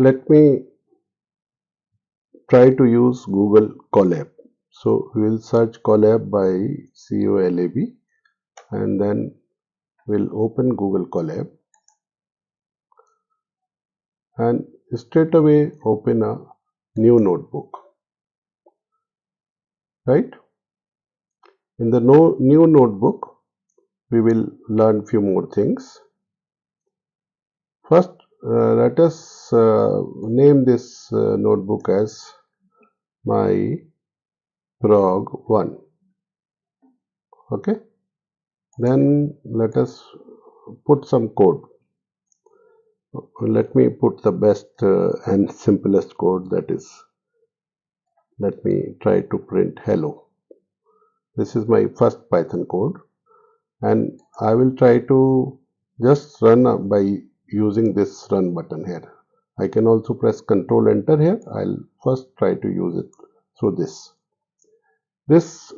let me try to use Google Colab. So we will search Colab by COLAB and then we'll open Google Colab and straight away open a new notebook, right? In the new notebook, we will learn few more things. First, let us name this notebook as my prog 1. Okay. Then let us put some code. Let me put the best and simplest code, that is, let me try to print hello. This is my first Python code and I will try to just run by using this run button here. I can also press Ctrl+Enter here. I'll first try to use it through this. This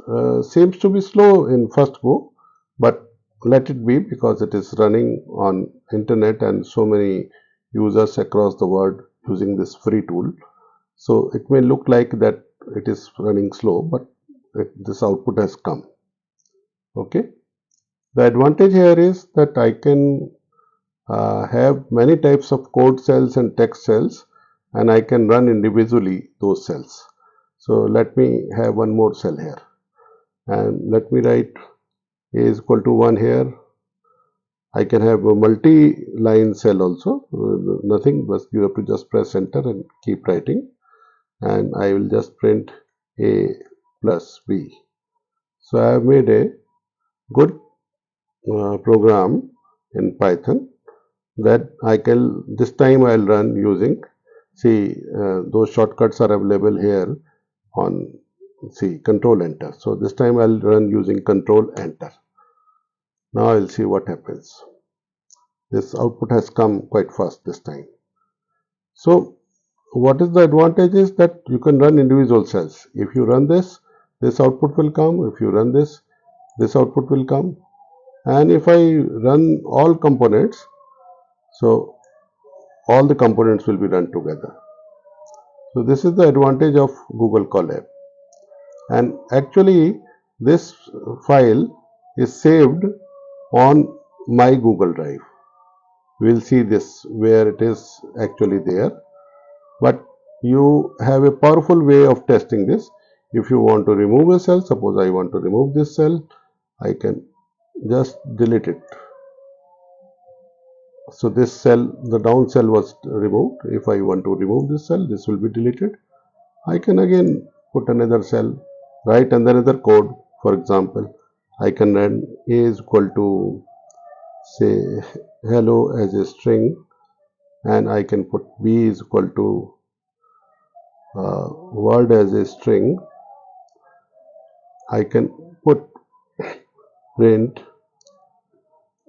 seems to be slow in first go, but let it be because it is running on internet and so many users across the world using this free tool. So it may look like that it is running slow, but this output has come. Okay. The advantage here is that I can have many types of code cells and text cells and I can run individually those cells. So let me have one more cell here and let me write a is equal to 1 here. I can have a multi-line cell also, nothing, but you have to just press enter and keep writing, and I will just print a plus b. So I have made a good program in Python that I can, this time I will run using, see those shortcuts are available here on, see, Ctrl+Enter. So this time I will run using Ctrl+Enter. Now I will see what happens. This output has come quite fast this time. So what is the advantage is that you can run individual cells. If you run this output will come. If you run this output will come. And if I run all components, so all the components will be run together. So this is the advantage of Google Colab. And actually this file is saved on my Google Drive. We will see this where it is actually there, but you have a powerful way of testing this. If you want to remove a cell, suppose I want to remove this cell, I can just delete it. So this cell, the down cell was removed. If I want to remove this cell, this will be deleted. I can again put another cell, write another code. For example, I can run a is equal to, say, hello as a string, and I can put b is equal to word as a string. I can put print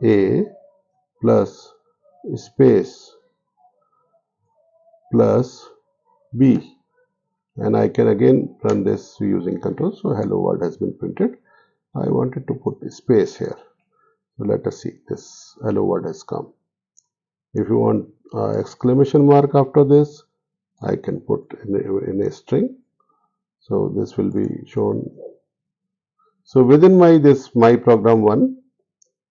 a plus space plus b, and I can again run this using control. So hello world has been printed. I wanted to put a space here. So let us see, this hello world has come. If you want exclamation mark after this, I can put in a string. So this will be shown. So within my program 1,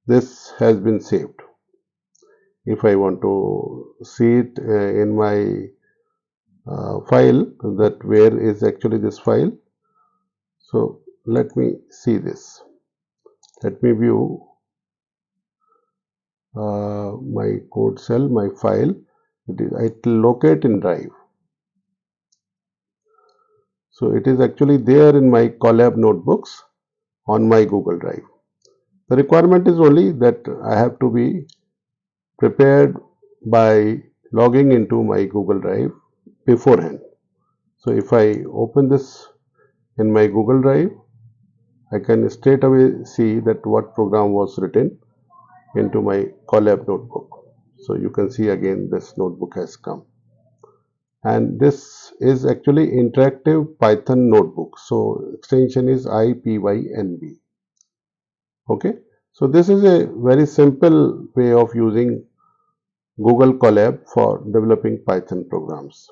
this has been saved. If I want to see it in my file, that where is actually this file. So let me see this. Let me view my code cell, my file. It will locate in Drive. So it is actually there in my Colab notebooks on my Google Drive. The requirement is only that I have to be prepared by logging into my Google Drive beforehand. So if I open this in my Google Drive, I can straight away see that what program was written into my Colab notebook. So you can see again this notebook has come. And this is actually interactive Python notebook. So extension is IPYNB. Okay. So this is a very simple way of using Google Colab for developing Python programs.